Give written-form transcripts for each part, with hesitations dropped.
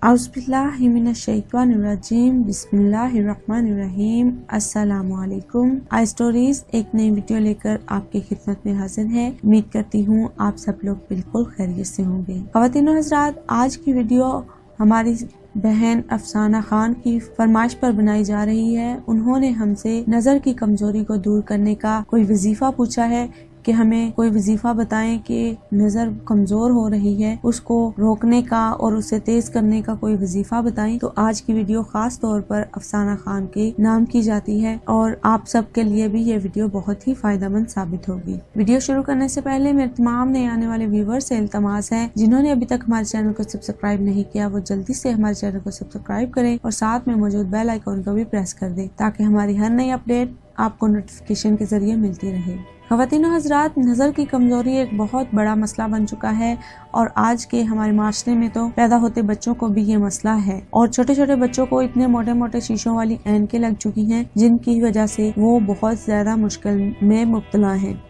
औज़ुबिल्लाहिमिनश्शैतानिर्रजीम बिस्मिल्लाहिर्रहमानिर्रहीम। अस्सलामु अलैकुम। आई स्टोरीज एक नई वीडियो लेकर आपकी खिदमत में हाजिर है। उम्मीद करती हूँ आप सब लोग बिल्कुल खैरियत से होंगे। ख़वातीन व हज़रात, आज की वीडियो हमारी बहन अफसाना खान की फरमाइश पर बनाई जा रही है। उन्होंने हमसे नज़र की कमजोरी को दूर करने का कोई वजीफा पूछा है कि हमें कोई वजीफा बताएं कि नज़र कमज़ोर हो रही है, उसको रोकने का और उसे तेज करने का कोई वजीफा बताएं। तो आज की वीडियो खास तौर पर अफसाना खान के नाम की जाती है और आप सब के लिए भी ये वीडियो बहुत ही फायदेमंद साबित होगी। वीडियो शुरू करने से पहले मेरे तमाम नए आने वाले व्यूवर्स से इल्तमास है, जिन्होंने अभी तक हमारे चैनल को सब्सक्राइब नहीं किया वो जल्दी से हमारे चैनल को सब्सक्राइब करें और साथ में मौजूद बेल आइकन को भी प्रेस कर दें ताकि हमारी हर नई अपडेट आपको नोटिफिकेशन के जरिए मिलती रहे। ख़वातीन व हज़रात, नज़र की कमज़ोरी एक बहुत बड़ा मसला बन चुका है और आज के हमारे माशरे में तो पैदा होते बच्चों को भी ये मसला है और छोटे छोटे बच्चों को इतने मोटे मोटे शीशों वाली ऐनकें लग चुकी हैं जिनकी वजह से वो बहुत ज्यादा मुश्किल में मुब्तला हैं।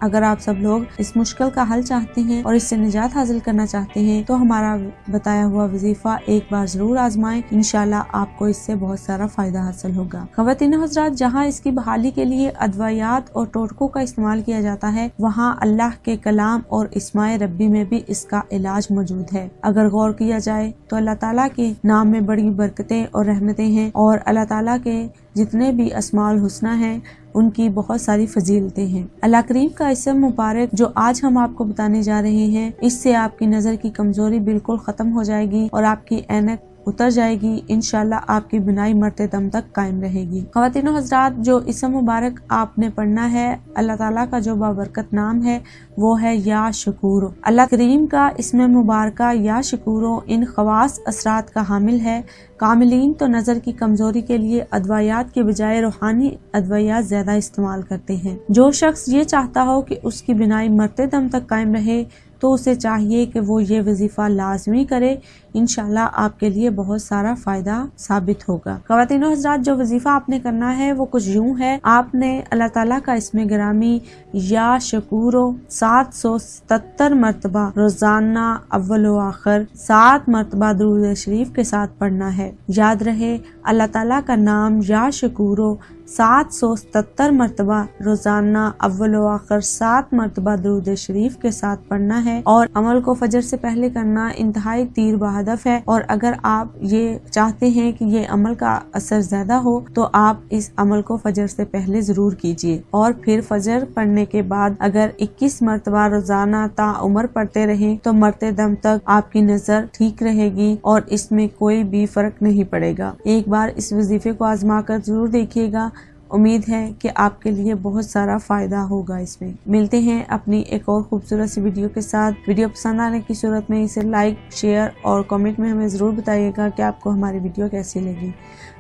अगर आप सब लोग इस मुश्किल का हल चाहते हैं और इससे निजात हासिल करना चाहते हैं तो हमारा बताया हुआ वजीफा एक बार जरूर आजमाएं। इंशाल्लाह आपको इससे बहुत सारा फायदा हासिल होगा। ख़वातीन व हज़रात, जहाँ इसकी बहाली के लिए अदवायात और टोटकों का इस्तेमाल किया जाता है, वहाँ अल्लाह के कलाम और इस्माए रब्बी में भी इसका इलाज मौजूद है। अगर गौर किया जाए तो अल्लाह ताला के नाम में बड़ी बरकतें और रहमतें हैं और अल्लाह ताला के जितने भी अस्माउल हुस्ना हैं उनकी बहुत सारी फजीलतें हैं। अल्लाह करीम का इसम मुबारक जो आज हम आपको बताने जा रहे हैं, इससे आपकी नज़र की कमजोरी बिल्कुल खत्म हो जाएगी और आपकी ऐनक उतर जाएगी। इंशाल्लाह आपकी बिनाई मरते दम तक कायम रहेगी। ख़वातीन व हज़रात, जो इसम मुबारक आपने पढ़ना है, अल्लाह ताला का जो बाबरकत नाम है वो है या शकूरो। अल्लाह करीम का इसमें मुबारक या शकूरो इन खवास असरात का हामिल है। कामिलीन तो नज़र की कमजोरी के लिए अदवायात के बजाय रूहानी अदवायात ज्यादा इस्तेमाल करते हैं। जो शख्स ये चाहता हो कि उसकी बिनाई मरते दम तक कायम रहे तो उसे चाहिए कि वो ये वजीफा लाजमी करे। इंशाल्लाह आपके लिए बहुत सारा फायदा साबित होगा। ख़वातीन व हज़रात, जो वजीफा आपने करना है वो कुछ यूं है। आपने अल्लाह ताला का इसमें गिरामी या शकूरो 777 मरतबा रोजाना अव्वल व आखिर 7 मरतबा दुरूद शरीफ के साथ पढ़ना है। याद रहे, अल्लाह ताला का नाम या शकूरो 777 मरतबा रोजाना अव्वल व आखिर 7 मरतबा दुरूद शरीफ के साथ पढ़ना है और अमल को फजर से पहले करना इंतहाई तीर बहदफ है। और अगर आप ये चाहते हैं कि ये अमल का असर ज्यादा हो तो आप इस अमल को फजर से पहले जरूर कीजिए और फिर फजर पढ़ने के बाद अगर 21 मरतबा रोजाना ताउम्र पढ़ते रहें तो मरते दम तक आपकी नजर ठीक रहेगी और इसमें कोई भी फर्क नहीं पड़ेगा। एक बार इस वजीफे को आजमा कर जरूर देखिएगा। उम्मीद है कि आपके लिए बहुत सारा फायदा होगा। इसमें मिलते हैं अपनी एक और खूबसूरत सी वीडियो के साथ। वीडियो पसंद आने की सूरत में इसे लाइक, शेयर और कमेंट में हमें ज़रूर बताइएगा कि आपको हमारी वीडियो कैसी लगी।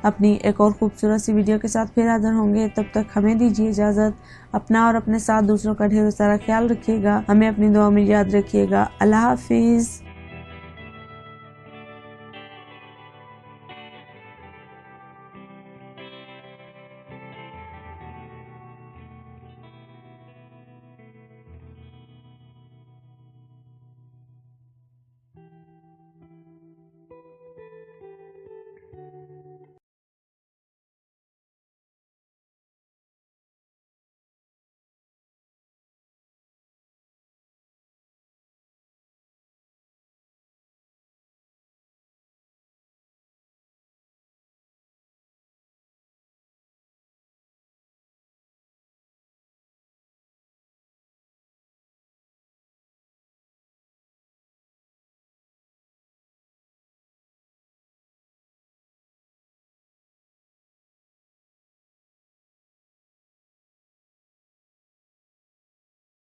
अपनी एक और खूबसूरत सी वीडियो के साथ फिर हाजिर होंगे। तब तक हमें दीजिए इजाज़त। अपना और अपने साथ दूसरों का ढेर सारा ख्याल रखिएगा। हमें अपनी दुआ में याद रखिएगा। अल्लाह हाफिज़।